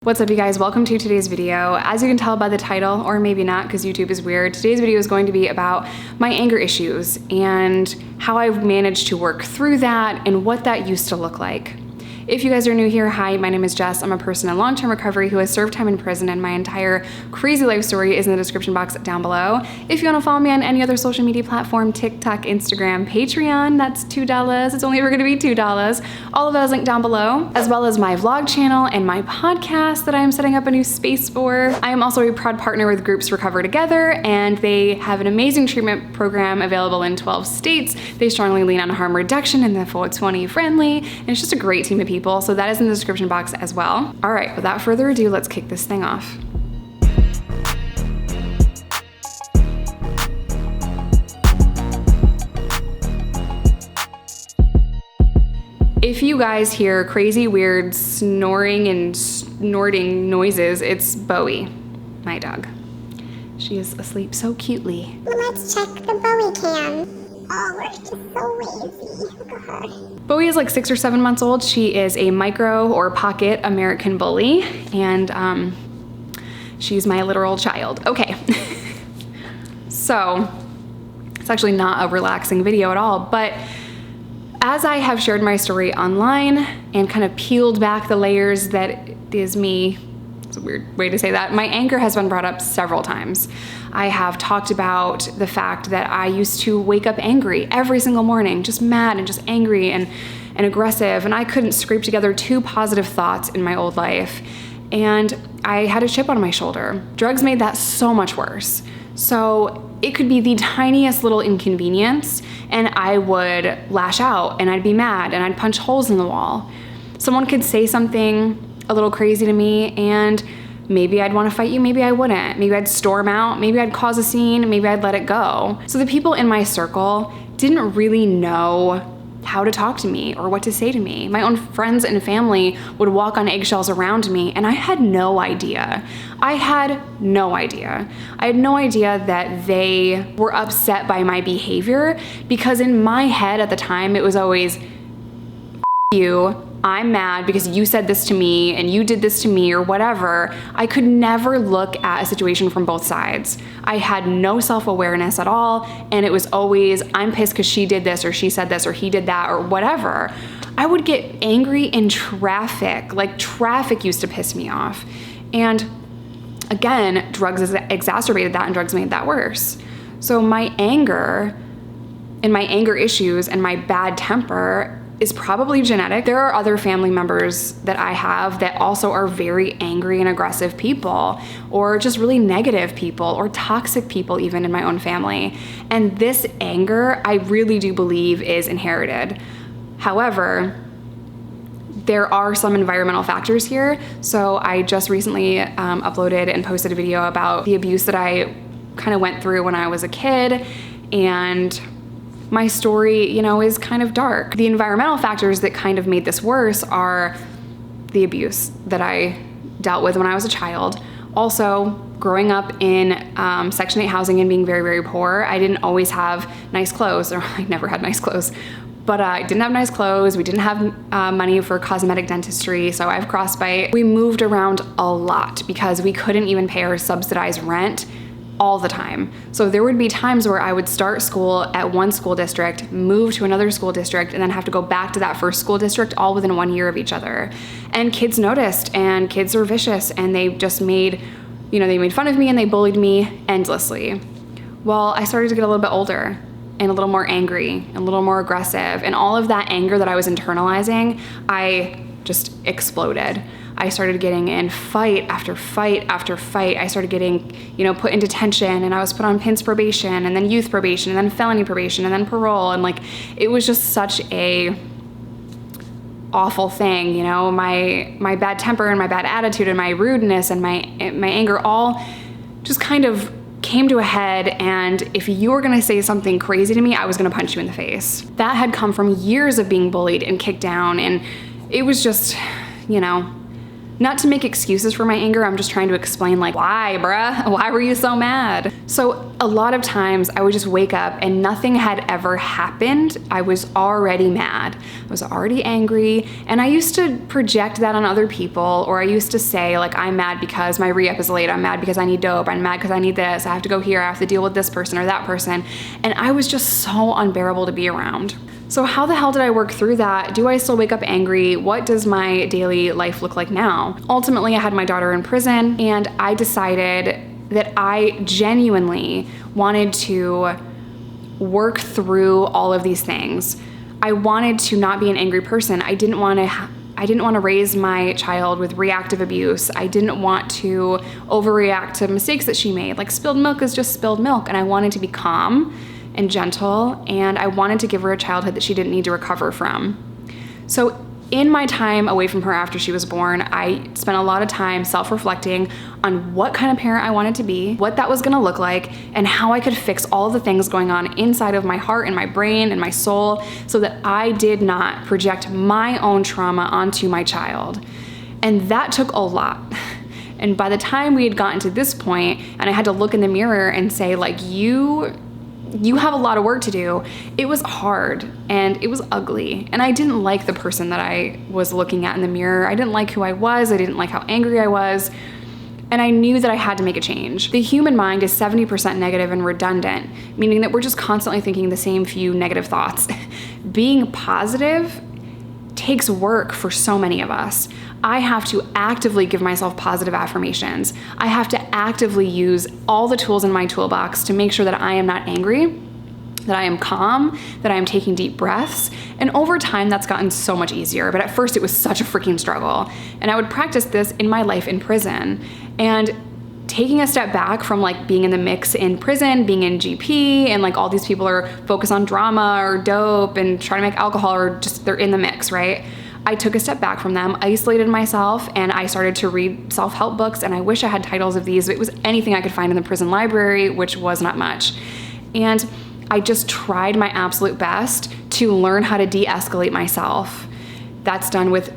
What's up, you guys? Welcome to today's video. As you can tell by the title, or maybe not because YouTube is weird, today's video is going to be about my anger issues and how I've managed to work through that and what that used to look like. If you guys are new here, hi, my name is Jess. I'm a person in long-term recovery who has served time in prison, and my entire crazy life story is in the description box down below. If you want to follow me on any other social media platform, TikTok, Instagram, Patreon, that's $2. It's only ever going to be $2. All of that is linked down below, as well as my vlog channel and my podcast that I am setting up a new space for. I am also a proud partner with Groups Recover Together, and they have an amazing treatment program available in 12 states. They strongly lean on harm reduction and the 420 friendly, and it's just a great team of people. So that is in the description box as well. All right, without further ado, let's kick this thing off. If you guys hear crazy, weird snoring and snorting noises, it's Bowie, my dog. She is asleep so cutely. Let's check the Bowie cam. Oh, we're just so lazy. Look at her. Bowie is like 6 or 7 months old. She is a micro or pocket American bully, and she's my literal child. Okay. So it's actually not a relaxing video at all, but as I have shared my story online and kind of peeled back the layers that is me, it's a weird way to say that, my anger has been brought up several times. I have talked about the fact that I used to wake up angry every single morning, just mad and just angry and aggressive, and I couldn't scrape together 2 positive thoughts in my old life. And I had a chip on my shoulder. Drugs made that so much worse. So it could be the tiniest little inconvenience, and I would lash out, and I'd be mad, and I'd punch holes in the wall. Someone could say something a little crazy to me, and maybe I'd want to fight you, maybe I wouldn't. Maybe I'd storm out, maybe I'd cause a scene, maybe I'd let it go. So the people in my circle didn't really know how to talk to me or what to say to me. My own friends and family would walk on eggshells around me, and I had no idea. I had no idea that they were upset by my behavior, because in my head at the time, it was always, F you, I'm mad because you said this to me and you did this to me or whatever. I could never look at a situation from both sides. I had no self-awareness at all, and it was always, I'm pissed because she did this or she said this or he did that or whatever. I would get angry in traffic. Like, traffic used to piss me off. And again, drugs exacerbated that, and drugs made that worse. So my anger and my anger issues and my bad temper is probably genetic. There are other family members that I have that also are very angry and aggressive people, or just really negative people, or toxic people even in my own family. And this anger, I really do believe, is inherited. However, there are some environmental factors here. So I just recently uploaded and posted a video about the abuse that I kind of went through when I was a kid, and my story, is kind of dark. The environmental factors that kind of made this worse are the abuse that I dealt with when I was a child. Also, growing up in Section 8 housing and being very, very poor, I didn't always have nice clothes, or I never had nice clothes, but I didn't have nice clothes. We didn't have money for cosmetic dentistry, so I have frostbite. We moved around a lot because we couldn't even pay our subsidized rent all the time. So there would be times where I would start school at one school district, move to another school district, and then have to go back to that first school district all within 1 year of each other. And kids noticed, and kids are vicious, and they just made, they made fun of me and they bullied me endlessly. Well, I started to get a little bit older and a little more angry and a little more aggressive, and all of that anger that I was internalizing, I just exploded. I started getting in fight after fight after fight. I started getting, put in detention, and I was put on PINS probation, and then youth probation, and then felony probation, and then parole. And it was just such a awful thing. My bad temper and my bad attitude and my rudeness and my anger all just kind of came to a head. And if you were gonna say something crazy to me, I was gonna punch you in the face. That had come from years of being bullied and kicked down. And it was just, Not to make excuses for my anger, I'm just trying to explain like, why, bruh? Why were you so mad? So a lot of times I would just wake up and nothing had ever happened. I was already mad. I was already angry. And I used to project that on other people, or I used to say like, I'm mad because my re-up is late. I'm mad because I need dope. I'm mad because I need this. I have to go here. I have to deal with this person or that person. And I was just so unbearable to be around. So how the hell did I work through that? Do I still wake up angry? What does my daily life look like now? Ultimately, I had my daughter in prison, and I decided that I genuinely wanted to work through all of these things. I wanted to not be an angry person. I didn't want to raise my child with reactive abuse. I didn't want to overreact to mistakes that she made. Like, spilled milk is just spilled milk, and I wanted to be calm and gentle, and I wanted to give her a childhood that she didn't need to recover from. So in my time away from her after she was born, I spent a lot of time self-reflecting on what kind of parent I wanted to be, what that was gonna look like, and how I could fix all of the things going on inside of my heart and my brain and my soul so that I did not project my own trauma onto my child. And that took a lot. And by the time we had gotten to this point, and I had to look in the mirror and say, like, you have a lot of work to do, it was hard and it was ugly. And I didn't like the person that I was looking at in the mirror. I didn't like who I was. I didn't like how angry I was. And I knew that I had to make a change. The human mind is 70% negative and redundant, meaning that we're just constantly thinking the same few negative thoughts. Being positive takes work for so many of us. I have to actively give myself positive affirmations. I have to actively use all the tools in my toolbox to make sure that I am not angry, that I am calm, that I am taking deep breaths. And over time, that's gotten so much easier. But at first, it was such a freaking struggle. And I would practice this in my life in prison. And taking a step back from like being in the mix in prison, being in GP, and like all these people are focused on drama or dope and trying to make alcohol, or just they're in the mix, right? I took a step back from them, isolated myself, and I started to read self-help books. And I wish I had titles of these. It was anything I could find in the prison library, which was not much. And I just tried my absolute best to learn how to de-escalate myself. That's done with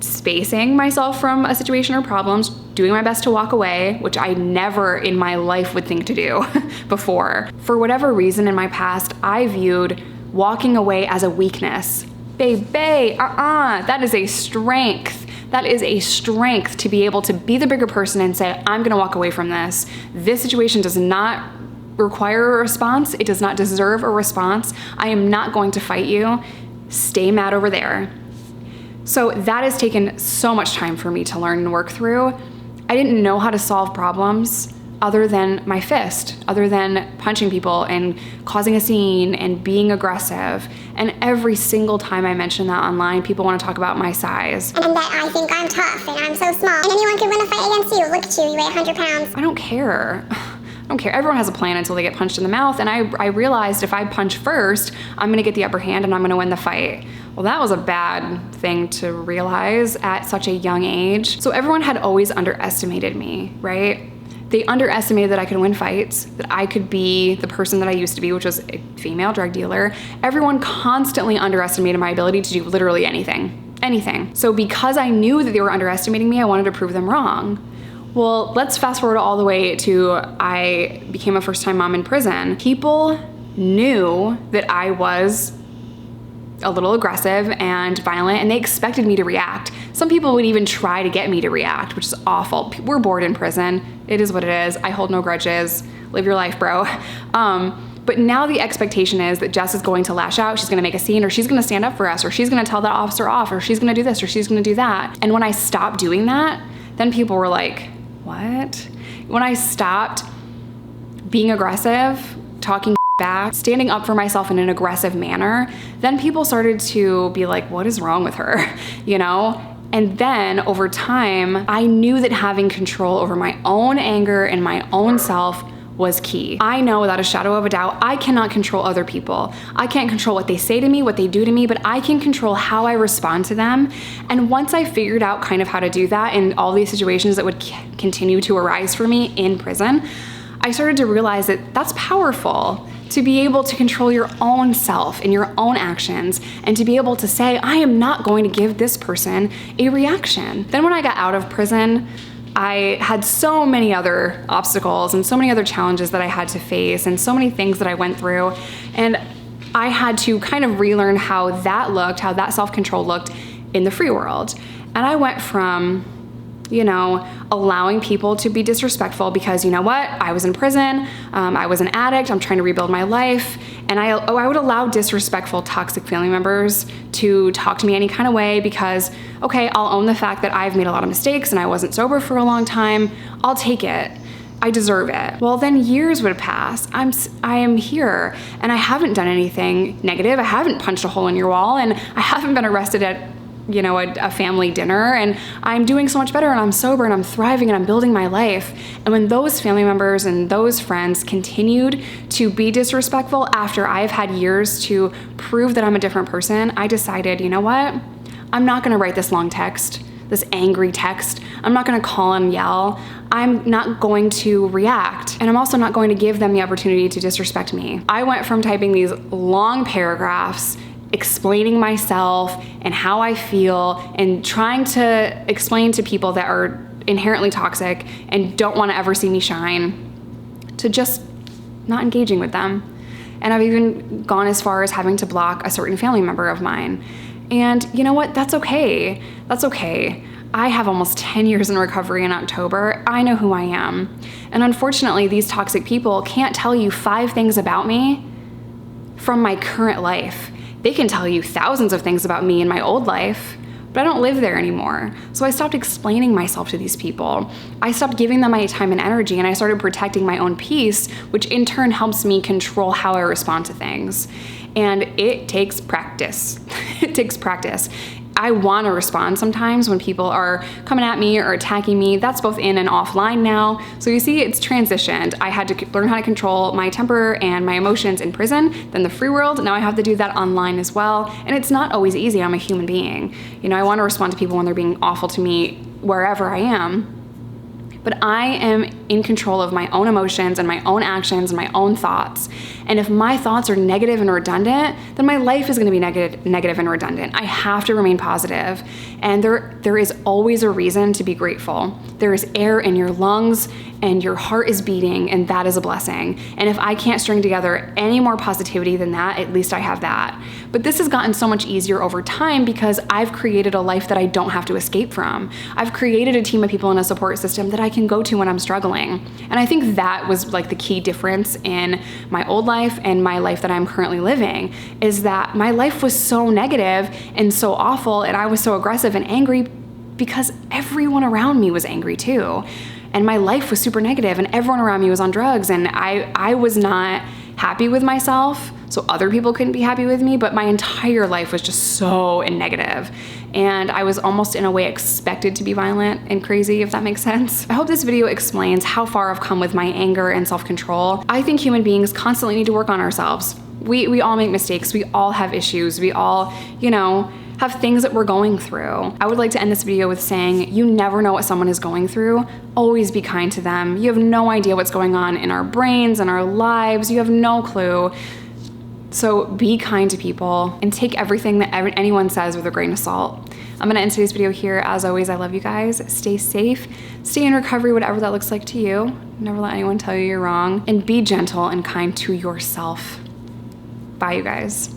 spacing myself from a situation or problems, doing my best to walk away, which I never in my life would think to do before. For whatever reason in my past, I viewed walking away as a weakness. That is a strength. That is a strength to be able to be the bigger person and say, I'm gonna walk away from this. This situation does not require a response. It does not deserve a response. I am not going to fight you. Stay mad over there. So that has taken so much time for me to learn and work through. I didn't know how to solve problems other than my fist, other than punching people and causing a scene and being aggressive. And every single time I mention that online, people want to talk about my size. And that I think I'm tough and I'm so small. And anyone can win a fight against you. Look at you, you weigh 100 pounds. I don't care. I don't care. Everyone has a plan until they get punched in the mouth. And I realized if I punch first, I'm gonna get the upper hand and I'm gonna win the fight. Well, that was a bad thing to realize at such a young age. So everyone had always underestimated me, right? They underestimated that I could win fights, that I could be the person that I used to be, which was a female drug dealer. Everyone constantly underestimated my ability to do literally anything. So because I knew that they were underestimating me, I wanted to prove them wrong. Well, let's fast forward all the way to I became a first-time mom in prison. People knew that I was a little aggressive and violent, and they expected me to react. Some people would even try to get me to react, which is awful. We're bored in prison. It is what it is. I hold no grudges. Live your life, bro. But now the expectation is that Jess is going to lash out, she's gonna make a scene, or she's gonna stand up for us, or she's gonna tell that officer off, or she's gonna do this, or she's gonna do that. And when I stopped doing that, then people were like, what? When I stopped being aggressive, talking back, standing up for myself in an aggressive manner, then people started to be like, what is wrong with her, you know? And then over time, I knew that having control over my own anger and my own self was key. I know without a shadow of a doubt, I cannot control other people. I can't control what they say to me, what they do to me, but I can control how I respond to them. And once I figured out kind of how to do that in all these situations that would continue to arise for me in prison, I started to realize that that's powerful. to be able to control your own self and your own actions, and to be able to say, I am not going to give this person a reaction. Then when I got out of prison, I had so many other obstacles and so many other challenges that I had to face and so many things that I went through. And I had to kind of relearn how that looked, how that self-control looked in the free world. And I went from, allowing people to be disrespectful because, you know what, I was in prison, I was an addict, I'm trying to rebuild my life, and I would allow disrespectful, toxic family members to talk to me any kind of way because, okay, I'll own the fact that I've made a lot of mistakes and I wasn't sober for a long time, I'll take it. I deserve it. Well, then years would pass. I am here and I haven't done anything negative. I haven't punched a hole in your wall and I haven't been arrested at a family dinner, and I'm doing so much better and I'm sober and I'm thriving and I'm building my life. And when those family members and those friends continued to be disrespectful after I've had years to prove that I'm a different person, I decided, you know what? I'm not gonna write this long text, this angry text. I'm not gonna call and yell. I'm not going to react. And I'm also not going to give them the opportunity to disrespect me. I went from typing these long paragraphs explaining myself and how I feel and trying to explain to people that are inherently toxic and don't want to ever see me shine, to just not engaging with them. And I've even gone as far as having to block a certain family member of mine. And you know what? That's okay. That's okay. I have almost 10 years in recovery in October. I know who I am. And unfortunately, these toxic people can't tell you 5 things about me from my current life. They can tell you thousands of things about me in my old life, but I don't live there anymore. So I stopped explaining myself to these people. I stopped giving them my time and energy, and I started protecting my own peace, which in turn helps me control how I respond to things. And it takes practice. It takes practice. I want to respond sometimes when people are coming at me or attacking me. That's both in and offline now. So you see, it's transitioned. I had to learn how to control my temper and my emotions in prison, then the free world. Now I have to do that online as well. And it's not always easy. I'm a human being. I want to respond to people when they're being awful to me wherever I am. But I am in control of my own emotions and my own actions and my own thoughts. And if my thoughts are negative and redundant, then my life is going to be negative and redundant. I have to remain positive. And there is always a reason to be grateful. There is air in your lungs and your heart is beating, and that is a blessing. And if I can't string together any more positivity than that, at least I have that. But this has gotten so much easier over time because I've created a life that I don't have to escape from. I've created a team of people and a support system that I can go to when I'm struggling. And I think that was like the key difference in my old life and my life that I'm currently living, is that my life was so negative and so awful, and I was so aggressive and angry because everyone around me was angry too. And my life was super negative and everyone around me was on drugs, and I was not happy with myself, so other people couldn't be happy with me, but my entire life was just so negative. And I was almost in a way expected to be violent and crazy, if that makes sense. I hope this video explains how far I've come with my anger and self-control. I think human beings constantly need to work on ourselves. We all make mistakes, we all have issues, we all, have things that we're going through. I would like to end this video with saying, you never know what someone is going through. Always be kind to them. You have no idea what's going on in our brains and our lives. You have no clue. So be kind to people and take everything that anyone says with a grain of salt. I'm gonna end today's video here. As always, I love you guys. Stay safe, stay in recovery, whatever that looks like to you. Never let anyone tell you you're wrong, and be gentle and kind to yourself. Bye, you guys.